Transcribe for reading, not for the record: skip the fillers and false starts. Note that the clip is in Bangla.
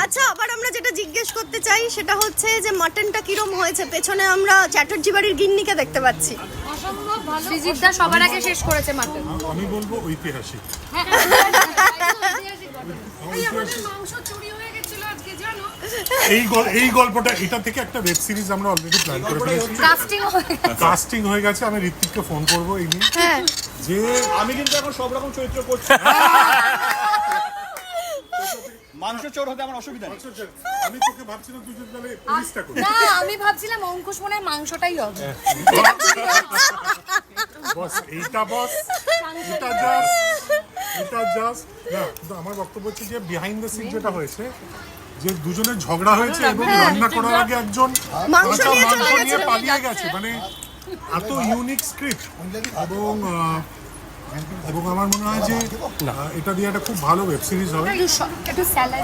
আচ্ছা, আবার আমরা যেটা জিজ্ঞেস করতে চাই সেটা হচ্ছে যে মাটনটা কিরম হয়েছে। পেছনে আমরা চ্যাটার্জি বাড়ির গিন্নিকে দেখতে পাচ্ছি। অসম্ভব ভালো। সৃজিতদা সবার আগে শেষ করেছে মাটন। আমি বলবো ঐতিহাসিক। মাংস চুরি হয়ে গেছিল আজকে, জানো? এই গল্পটা, এটা থেকে একটা ওয়েব সিরিজ আমরা অলরেডি প্ল্যান করে ফেলেছি। কাস্টিং হয়ে গেছে। আমি ঋত্বিককে ফোন করবো এই নিয়ে, যে আমি কিন্তু এখন সব রকম চরিত্র করছি। মাংস চোর হতে আমার অসুবিধা নেই। আমি তোকে ভাবছিলাম তুই যদি তাহলে পুলিশটা করিস। না, আমি ভাবছিলাম অঙ্কুশ মনে হয় মাংসটাই হবে। বস এটা জাস্ট না, কিন্তু আমার বক্তব্য হচ্ছে যে বিহাইন্ড দ্য সিন যেটা হয়েছে, যে দুজনের ঝগড়া হয়েছে এবং রান্না করার আগে একজন মাংস কাঁচা নিয়ে মাংস চলে নিয়ে গেছে। পালিয়ে গেছে। মানে এত ইউনিক স্ক্রিপ্ট, এবং আমার মনে হয় যে এটা দিয়ে একটা খুব ভালো ওয়েব সিরিজ হবে। একটু স্যালাড